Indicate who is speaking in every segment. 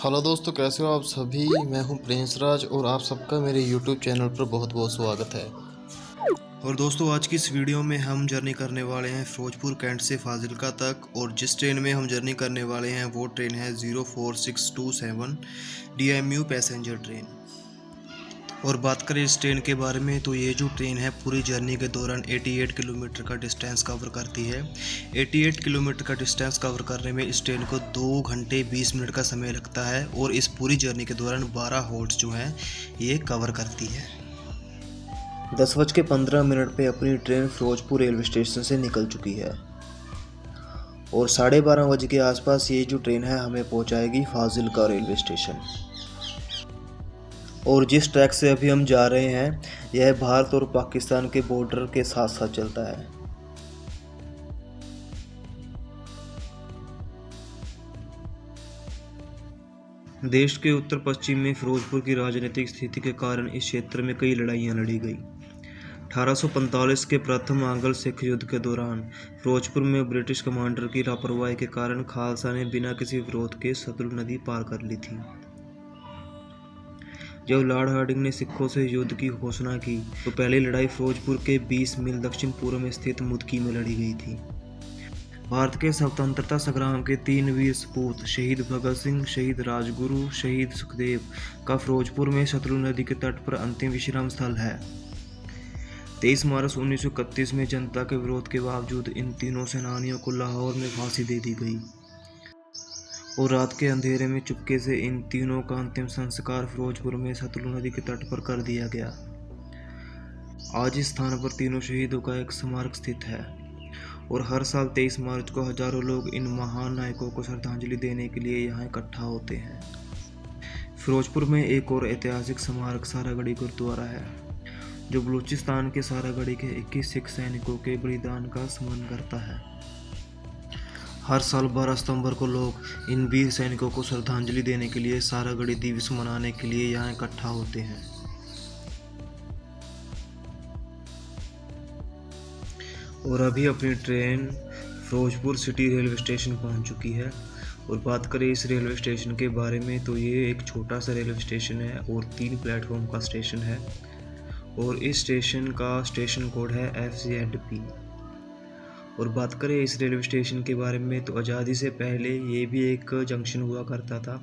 Speaker 1: Hello दोस्तों, कैसे हो आप सभी। मैं हूं प्रिंस राज और आप सबका मेरे यूट्यूब चैनल पर बहुत बहुत स्वागत है। और दोस्तों, आज की इस वीडियो में हम जर्नी करने वाले हैं फिरोजपुर कैंट से फाजिल्का तक। और जिस ट्रेन में हम जर्नी करने वाले हैं वो ट्रेन है 04627 DMU पैसेंजर ट्रेन। और बात करें इस ट्रेन के बारे में तो ये जो ट्रेन है पूरी जर्नी के दौरान 88 किलोमीटर का डिस्टेंस कवर करती है। 88 किलोमीटर का डिस्टेंस कवर करने में इस ट्रेन को 2 घंटे 20 मिनट का समय लगता है। और इस पूरी जर्नी के दौरान 12 हॉल्ट्स जो हैं ये कवर करती है। 10:15 पे अपनी ट्रेन फिरोजपुर रेलवे स्टेशन से निकल चुकी है और 12:30 के आसपास ये जो ट्रेन है हमें पहुंचाएगी फाजिल्का रेलवे स्टेशन। और जिस ट्रैक से अभी हम जा रहे हैं यह भारत और पाकिस्तान के बॉर्डर के साथ साथ चलता है। देश के उत्तर पश्चिम में फिरोजपुर की राजनीतिक स्थिति के कारण इस क्षेत्र में कई लड़ाइयां लड़ी गई। 1845 के प्रथम आंग्ल सिख युद्ध के दौरान फिरोजपुर में ब्रिटिश कमांडर की लापरवाही के कारण खालसा ने बिना किसी विरोध के सतलुज नदी पार कर ली थी। जब लॉर्ड हार्डिंग ने सिखों से युद्ध की घोषणा की तो पहली लड़ाई फिरोजपुर के 20 मील दक्षिण पूर्व में स्थित मुदकी में लड़ी गई थी। भारत के स्वतंत्रता संग्राम के 3 वीर सपूत शहीद भगत सिंह, शहीद राजगुरु, शहीद सुखदेव का फिरोजपुर में सतलुज नदी के तट पर अंतिम विश्राम स्थल है। 23 मार्च 1931 में जनता के विरोध के बावजूद इन तीनों सेनानियों को लाहौर में फांसी दे दी गई और रात के अंधेरे में चुपके से इन तीनों का अंतिम संस्कार फिरोजपुर में सतलुज नदी के तट पर कर दिया गया। आज इस स्थान पर तीनों शहीदों का एक स्मारक स्थित है और हर साल 23 मार्च को हजारों लोग इन महान नायकों को श्रद्धांजलि देने के लिए यहाँ इकट्ठा होते हैं। फिरोजपुर में एक और ऐतिहासिक स्मारक सारागढ़ी गुरुद्वारा है जो बलूचिस्तान के सारागढ़ी के 21 सिख सैनिकों के बलिदान का स्मरण करता है। हर साल 12 सितंबर को लोग इन वीर सैनिकों को श्रद्धांजलि देने के लिए सारागढ़ी दिवस मनाने के लिए यहाँ इकट्ठा होते हैं। और अभी अपनी train Firozpur city railway station पहुँच चुकी है। और बात करें इस रेलवे स्टेशन के बारे में तो ये एक छोटा सा रेलवे स्टेशन है और 3 प्लेटफॉर्म का स्टेशन है। और इस स्टेशन का स्टेशन कोड है FZP। और बात करें इस रेलवे स्टेशन के बारे में तो आज़ादी से पहले ये भी एक जंक्शन हुआ करता था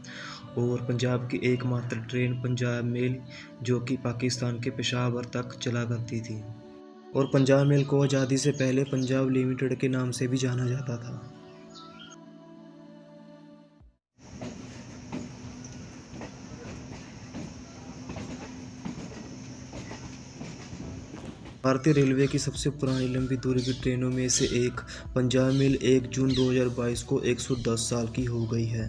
Speaker 1: और पंजाब की एकमात्र ट्रेन पंजाब मेल जो कि पाकिस्तान के पेशावर तक चला करती थी। और पंजाब मेल को आज़ादी से पहले पंजाब लिमिटेड के नाम से भी जाना जाता था। भारतीय रेलवे की सबसे पुरानी लंबी दूरी की ट्रेनों में से एक पंजाब मेल 1 जून 2022 को 110 साल की हो गई है।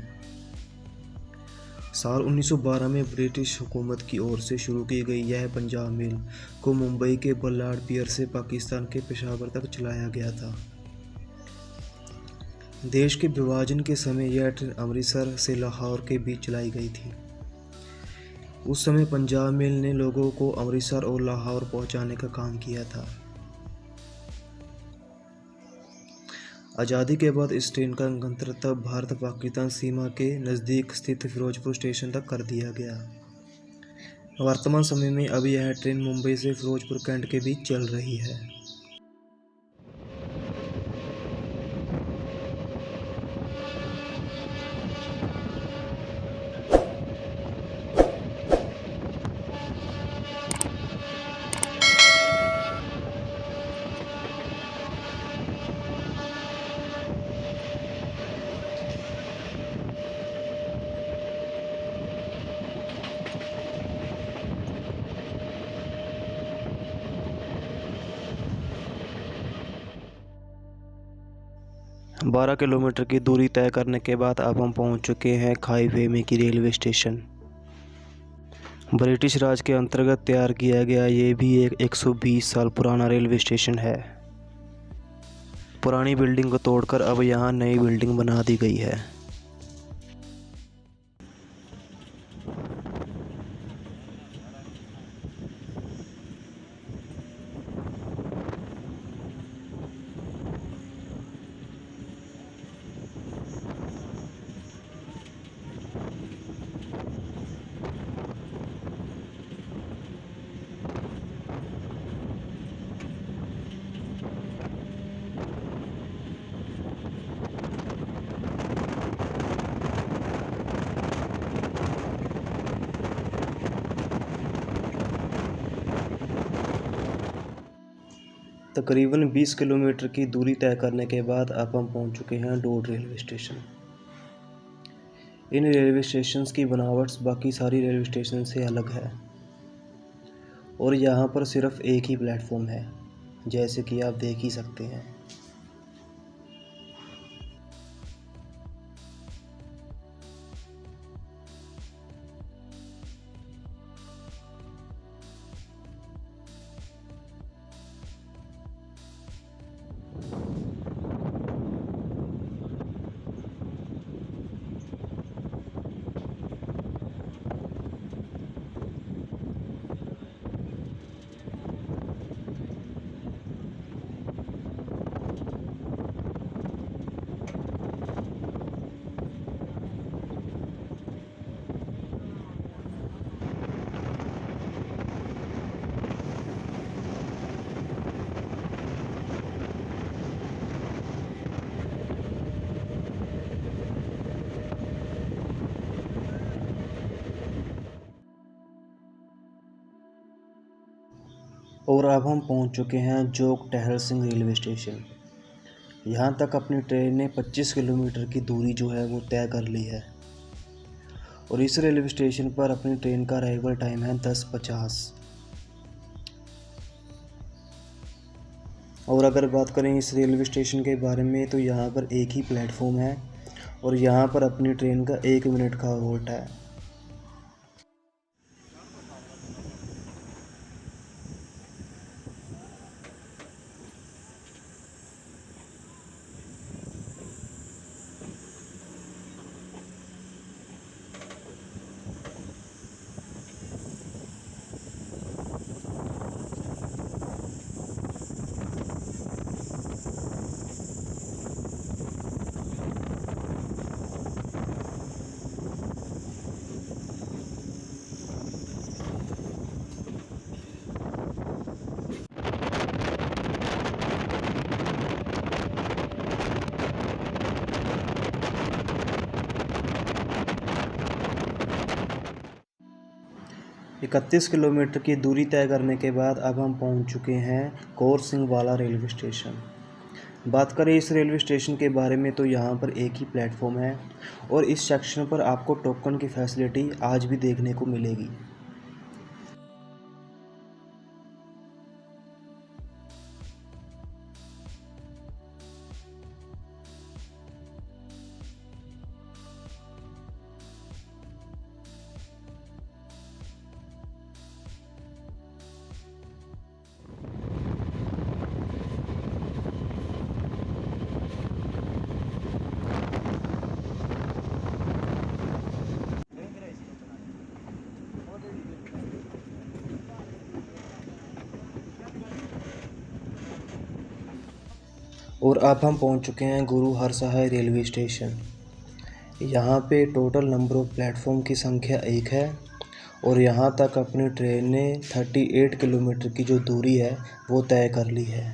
Speaker 1: साल 1912 में ब्रिटिश हुकूमत की ओर से शुरू की गई यह पंजाब मेल को मुंबई के बल्लाड पियर से पाकिस्तान के पेशावर तक चलाया गया था। देश के विभाजन के समय यह ट्रेन अमृतसर से लाहौर के बीच चलाई गई थी। उस समय पंजाब मेल ने लोगों को अमृतसर और लाहौर पहुंचाने का काम किया था। आज़ादी के बाद इस ट्रेन का गंतव्य भारत पाकिस्तान सीमा के नज़दीक स्थित फिरोजपुर स्टेशन तक कर दिया गया। वर्तमान समय में अब यह ट्रेन मुंबई से फिरोजपुर कैंट के बीच चल रही है। बारह किलोमीटर की दूरी तय करने के बाद अब हम पहुंच चुके हैं खाई वेमे की रेलवे स्टेशन। ब्रिटिश राज के अंतर्गत तैयार किया गया ये भी एक 120 साल पुराना रेलवे स्टेशन है। पुरानी बिल्डिंग को तोड़कर अब यहाँ नई बिल्डिंग बना दी गई है। तकरीबन 20 किलोमीटर की दूरी तय करने के बाद अब हम पहुंच चुके हैं डोड रेलवे स्टेशन। इन रेलवे स्टेशंस की बनावट बाकी सारी रेलवे स्टेशन से अलग है और यहाँ पर सिर्फ एक ही प्लेटफॉर्म है, जैसे कि आप देख ही सकते हैं। और अब हम पहुंच चुके हैं जोग टहल सिंह रेलवे स्टेशन। यहाँ तक अपनी ट्रेन ने 25 किलोमीटर की दूरी जो है वो तय कर ली है और इस रेलवे स्टेशन पर अपनी ट्रेन का अराइवल टाइम है 10:50। और अगर बात करें इस रेलवे स्टेशन के बारे में तो यहाँ पर एक ही प्लेटफॉर्म है और यहाँ पर अपनी ट्रेन का 1 मिनट का होल्ट है। इकतीस किलोमीटर की दूरी तय करने के बाद अब हम पहुंच चुके हैं कौर सिंह वाला रेलवे स्टेशन। बात करें इस रेलवे स्टेशन के बारे में तो यहाँ पर एक ही प्लेटफॉर्म है और इस सेक्शन पर आपको टोकन की फैसिलिटी आज भी देखने को मिलेगी। और अब हम पहुंच चुके हैं गुरु हरसहाय रेलवे स्टेशन। यहाँ पे टोटल नंबर ऑफ़ प्लेटफॉर्म की संख्या 1 है और यहाँ तक अपनी ट्रेन ने 38 किलोमीटर की जो दूरी है वो तय कर ली है।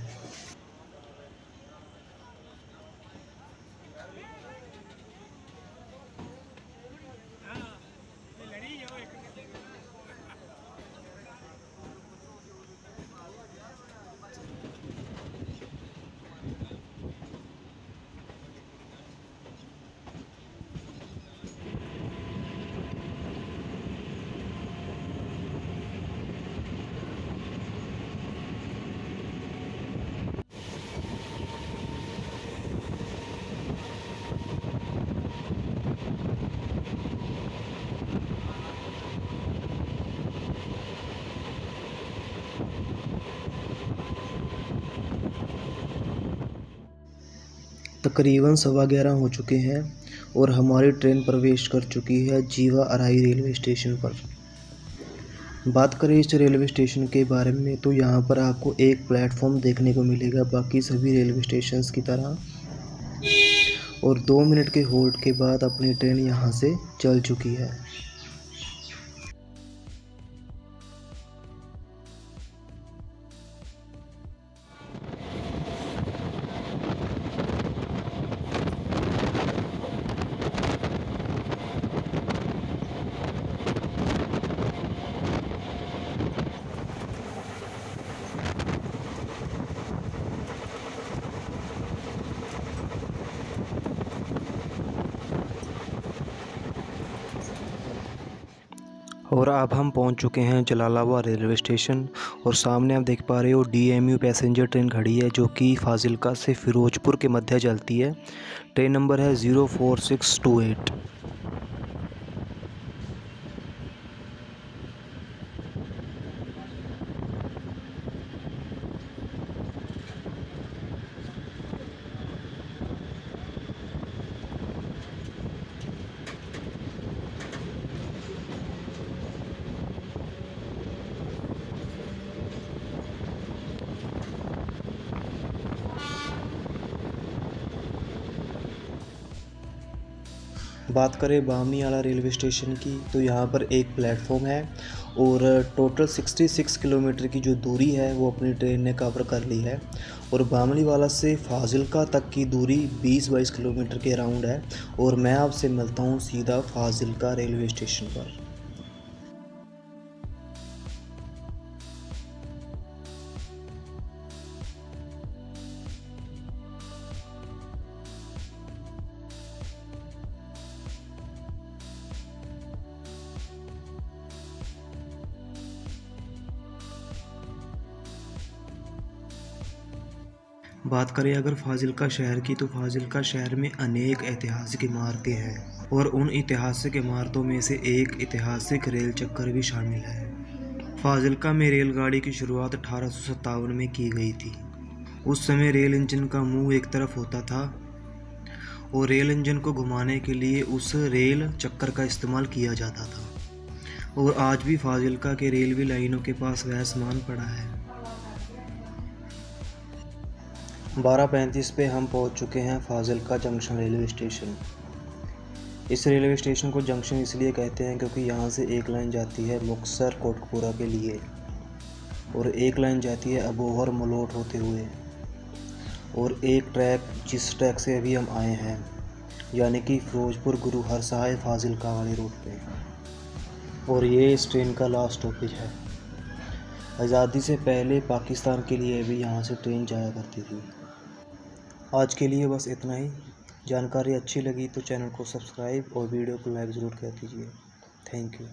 Speaker 1: तकरीबन 11:15 हो चुके हैं और हमारी ट्रेन प्रवेश कर चुकी है जीवा अराई रेलवे स्टेशन पर। बात करें इस रेलवे स्टेशन के बारे में तो यहाँ पर आपको एक प्लेटफॉर्म देखने को मिलेगा बाकी सभी रेलवे स्टेशंस की तरह, और 2 मिनट के होल्ड के बाद अपनी ट्रेन यहाँ से चल चुकी है। और अब हम पहुंच चुके हैं जलालाबाद रेलवे स्टेशन। और सामने आप देख पा रहे हो DMU पैसेंजर ट्रेन खड़ी है, जो कि फाजिल्का से फ़िरोज़पुर के मध्य चलती है। ट्रेन नंबर है 04628। बात करें बामनी आला रेलवे स्टेशन की, तो यहाँ पर एक प्लेटफॉर्म है और टोटल 66 किलोमीटर की जो दूरी है वो अपनी ट्रेन ने कवर कर ली है। और बामनी वाला से फाजिल्का तक की दूरी 20-22 किलोमीटर के अराउंड है। और मैं आपसे मिलता हूँ सीधा फाजिल्का रेलवे स्टेशन पर। बात करें अगर फाजिल्का शहर की, तो फाजिल्का शहर में अनेक ऐतिहासिक इमारतें हैं और उन ऐतिहासिक इमारतों में से एक ऐतिहासिक रेल चक्कर भी शामिल है। फाजिल्का में रेलगाड़ी की शुरुआत 1857 में की गई थी। उस समय रेल इंजन का मुंह एक तरफ होता था और रेल इंजन को घुमाने के लिए उस रेल चक्कर का इस्तेमाल किया जाता था। और आज भी फाजिल्का के रेलवे लाइनों के पास वह सामान पड़ा है। 12:35 पे हम पहुंच चुके हैं फाजिल्का जंक्शन रेलवे स्टेशन। इस रेलवे स्टेशन को जंक्शन इसलिए कहते हैं क्योंकि यहाँ से एक लाइन जाती है मुक्तसर कोटकपूरा के लिए और एक लाइन जाती है अबोहर मलोट होते हुए, और एक ट्रैक जिस ट्रैक से अभी हम आए हैं यानी कि फ़िरोज़पुर गुरु हरसहाय फाजिल्का वाले रूट पे। और ये इस ट्रेन का लास्ट स्टॉपेज है। आज़ादी से पहले पाकिस्तान के लिए भी यहाँ से ट्रेन जाया करती थी। आज के लिए बस इतना ही। जानकारी अच्छी लगी तो चैनल को सब्सक्राइब और वीडियो को लाइक ज़रूर कर दीजिए। Thank you.